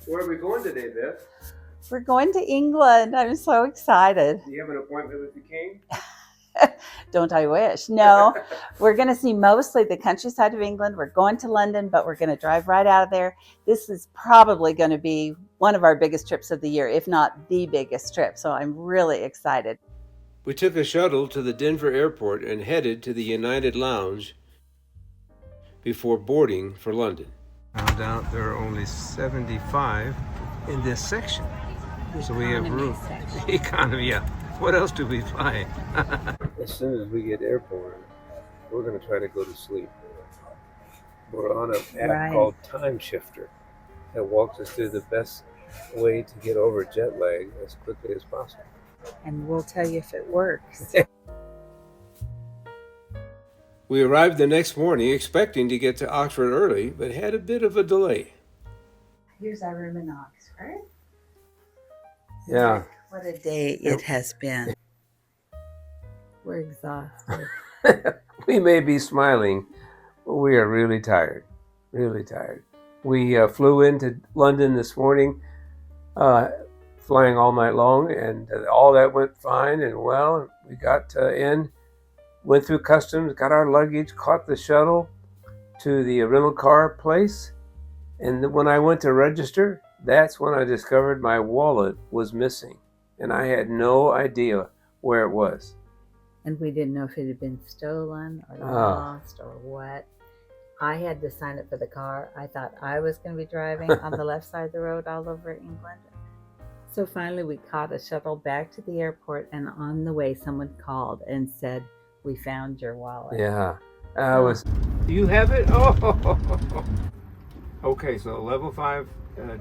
Where are we going today, Beth? We're going to England. I'm so excited. Do you have an appointment with the king? Don't I wish? No, we're going to see mostly the countryside of England. We're going to London, but we're going to drive right out of there. This is probably going to be one of our biggest trips of the year, if not the biggest trip. So I'm really excited. We took a shuttle to the Denver airport and headed to the United Lounge before boarding for London. Found out there are only 75 in this section. So we have room. Economy, yeah. What else do we fly? As soon as we get airborne, we're going to try to go to sleep. We're on an app called Time Shifter that walks us through the best way to get over jet lag as quickly as possible. And we'll tell you if it works. We arrived the next morning expecting to get to Oxford early, but had a bit of a delay. Here's our room in Oxford. Yeah. What a day it has been. We're exhausted. We may be smiling, but we are really tired. Really tired. We flew into London this morning, flying all night long, and all that went fine and well. We got in, went through customs, got our luggage, caught the shuttle to the rental car place, and when I went to register, that's when I discovered my wallet was missing, and I had no idea where it was. And we didn't know if it had been stolen or lost or what. I had to sign up for the car. I thought I was going to be driving on the left side of the road all over England. So finally we caught a shuttle back to the airport, and on the way someone called and said, "We found your wallet." Yeah. Do you have it? Oh! Okay, so level 5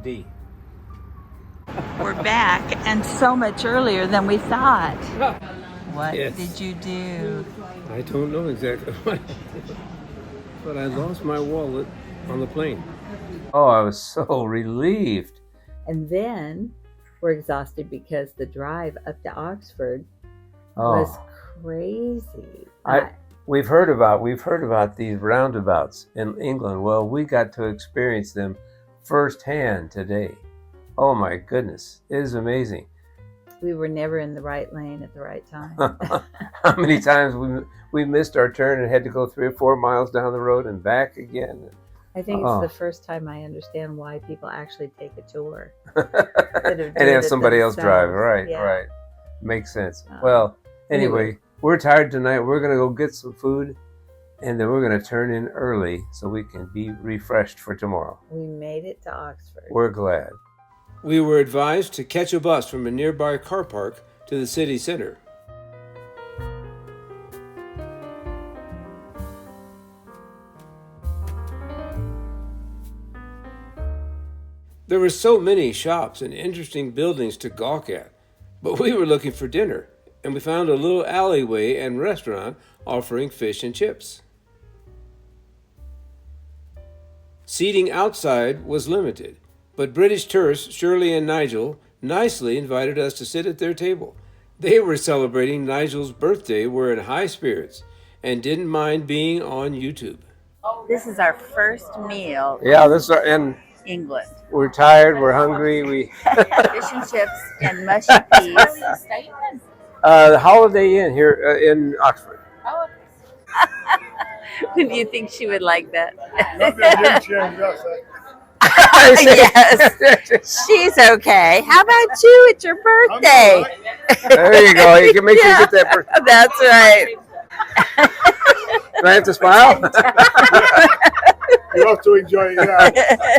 D. We're back, and so much earlier than we thought. What Yes. did you do? I don't know exactly what, but I lost my wallet on the plane. Oh, I was so relieved. And then we're exhausted because the drive up to Oxford was crazy. We've heard about these roundabouts in England. Well, we got to experience them firsthand today. Oh my goodness, it is amazing. We were never in the right lane at the right time. How many times we missed our turn and had to go 3 or 4 miles down the road and back again. I think it's the first time I understand why people actually take a tour. And have somebody else drive. Right, Yeah. right. Makes sense. Well, anyway, we're tired tonight. We're going to go get some food, and then we're going to turn in early so we can be refreshed for tomorrow. We made it to Oxford. We're glad. We were advised to catch a bus from a nearby car park to the city center. There were so many shops and interesting buildings to gawk at, but we were looking for dinner, and we found a little alleyway and restaurant offering fish and chips. Seating outside was limited, but British tourists Shirley and Nigel nicely invited us to sit at their table. They were celebrating Nigel's birthday, were in high spirits, and didn't mind being on YouTube. This is our first meal Yeah, and in England. we're tired. We're hungry. Fish and chips and mushy peas. The Holiday Inn here in Oxford. Do you think she would like that? Yes, she's okay. How about you? It's your birthday. There you go. You can make sure you get that birthday. That's right. Do I have to smile? You have to enjoy it, yeah.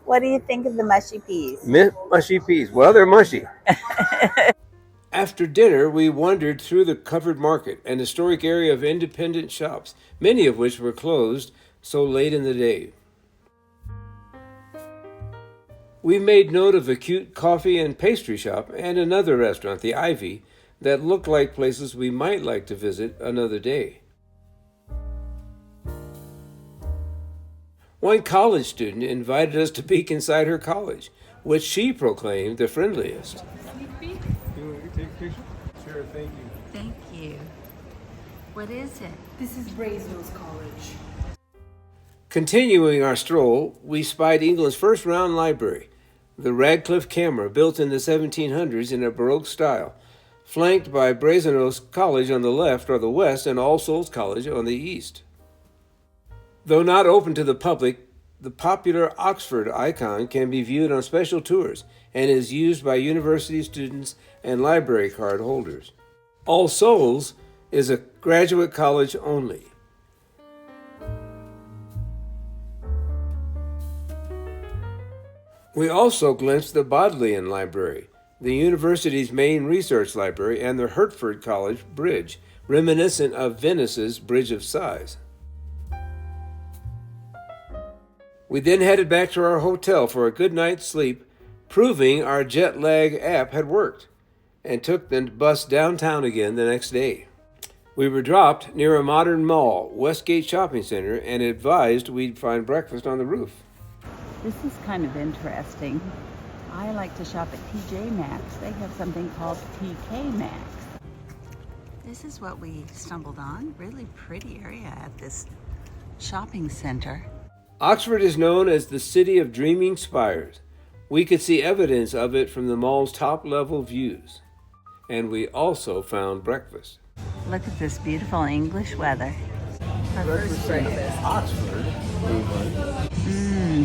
What do you think of the mushy peas? Mushy peas. Well, they're mushy. After dinner, we wandered through the covered market, an historic area of independent shops, many of which were closed so late in the day. We made note of a cute coffee and pastry shop and another restaurant, the Ivy, that looked like places we might like to visit another day. One college student invited us to peek inside her college, which she proclaimed the friendliest. You want to take a picture? Sure, thank you. Thank you. What is it? This is Brazenose College. Continuing our stroll, we spied England's first round library. the Radcliffe camera, built in the 1700s in a Baroque style, flanked by Brasenose College on the left or the west and All Souls College on the east. Though not open to the public, the popular Oxford icon can be viewed on special tours and is used by university students and library card holders. All Souls is a graduate college only. We also glimpsed the Bodleian Library, the university's main research library, and the Hertford College Bridge, reminiscent of Venice's Bridge of Sighs. We then headed back to our hotel for a good night's sleep, proving our jet lag app had worked, and took the bus downtown again the next day. We were dropped near a modern mall, Westgate Shopping Center, and advised we'd find breakfast on the roof. This is kind of interesting. I like to shop at TJ Maxx. They have something called TK Maxx. This is what we stumbled on. Really pretty area at this shopping center. Oxford is known as the City of Dreaming Spires. We could see evidence of it from the mall's top-level views. And we also found breakfast. Look at this beautiful English weather. Our first breakfast. Oxford,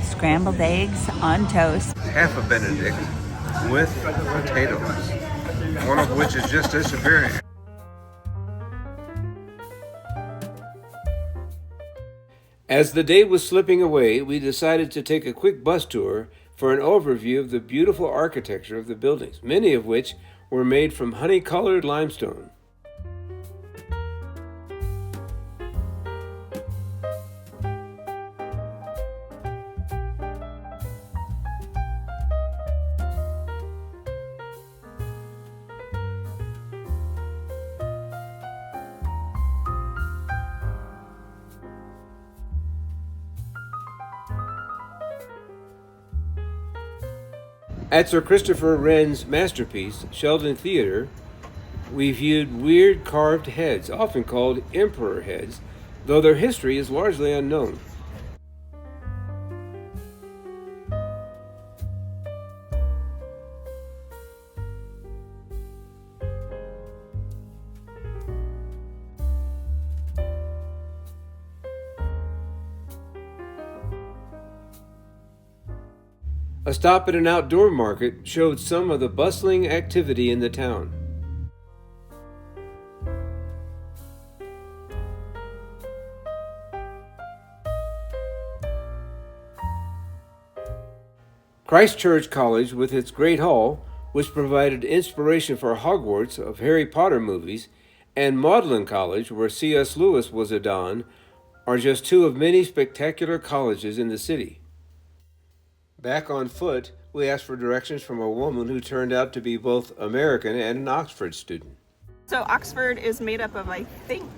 Scrambled eggs on toast. half a Benedict with potatoes, one of which is just as superior. As the day was slipping away, we decided to take a quick bus tour for an overview of the beautiful architecture of the buildings, many of which were made from honey-colored limestone. At Sir Christopher Wren's masterpiece, Sheldon Theatre, we viewed weird carved heads, often called emperor heads, though their history is largely unknown. A stop at an outdoor market showed some of the bustling activity in the town. Christ Church College, with its great hall, which provided inspiration for Hogwarts of Harry Potter movies, and Magdalen College, where C.S. Lewis was a don, are just two of many spectacular colleges in the city. Back on foot, we asked for directions from a woman who turned out to be both American and an Oxford student. So Oxford is made up of, I think,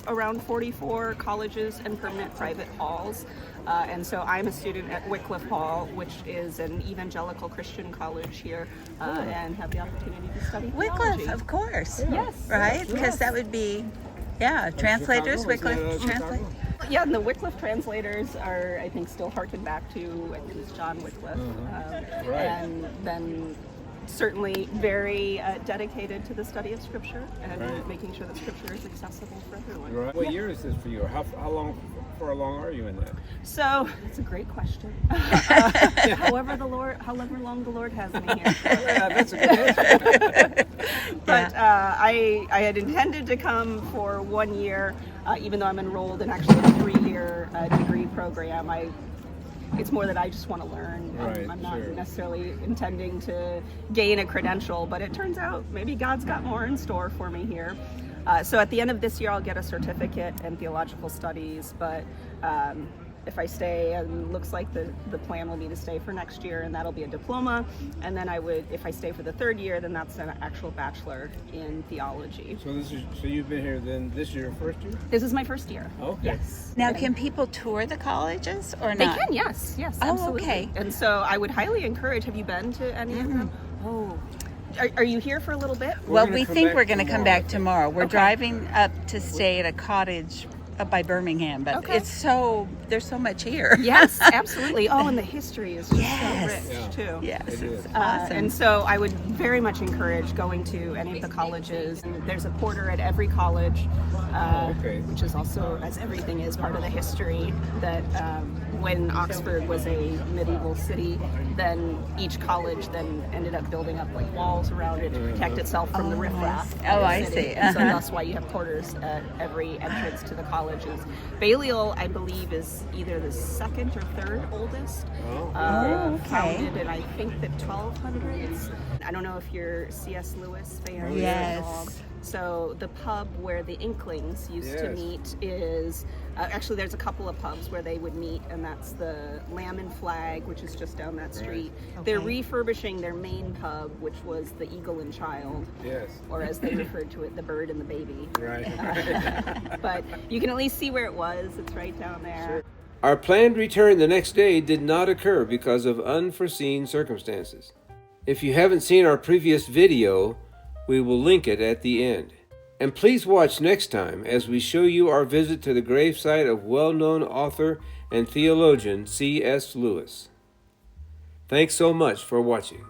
around 44 colleges and permanent private halls. And so I'm a student at Wycliffe Hall, which is an evangelical Christian college here, and have the opportunity to study Wycliffe, theology. of course. Yes. Right? Because that would be, translators, Wycliffe translate. Yeah, and the Wycliffe translators are, I think, still harken back to, I think it's John Wycliffe. And then certainly very dedicated to the study of Scripture and making sure that Scripture is accessible for everyone. Right. What year is this for you? How long are you in that? So it's a great question. However long the Lord has me here. Yeah, that's a good answer. But I had intended to come for 1 year, even though I'm enrolled in actually a 3-year degree program. It's more that I just want to learn. I'm not necessarily intending to gain a credential, but it turns out maybe God's got more in store for me here. So at the end of this year, I'll get a certificate in theological studies, but if I stay, and looks like the plan will be to stay for next year, and that'll be a diploma. And then if I stay for the 3rd year, then that's an actual bachelor in theology. So you've been here then, this year, first year? This is my first year. Okay. Yes. Now, can people tour the colleges or They not? can, yes, Oh, absolutely. okay. And so I would highly encourage, have you been to any of them? Oh. Are you here for a little bit? Well, we think we're going to come back tomorrow. We're driving up to stay at a cottage up by Birmingham, but Okay. it's so there's so much here. Yes, absolutely. Oh, and the history is just Yes. so rich too. Yes, It is. awesome. And so I would very much encourage going to any of the colleges. And there's a porter at every college, Okay. which is also, as everything is, part of the history that when Oxford was a medieval city, then each college then ended up building up like walls around it to protect itself from the riffraff. of Oh, the I city. see. And so Uh-huh. that's why you have porters at every entrance to the colleges. Balliol, I believe, is either the second or third oldest. Oh, okay. Founded in, I think, the 1200s. I don't know if you're C.S. Lewis fan. Yes. at all. So the pub where the Inklings used to Yes. meet is actually there's a couple of pubs where they would meet, and that's the Lamb and Flag, which is just down that street. They're Okay. refurbishing their main pub, which was the Eagle and Child, Yes. or as they referred to it, the Bird and the Baby. Right. But you can at least see where it was. It's right down there. Our planned return the next day did not occur because of unforeseen circumstances. If you haven't seen our previous video, we will link it at the end. And please watch next time as we show you our visit to the gravesite of well-known author and theologian C.S. Lewis. Thanks so much for watching.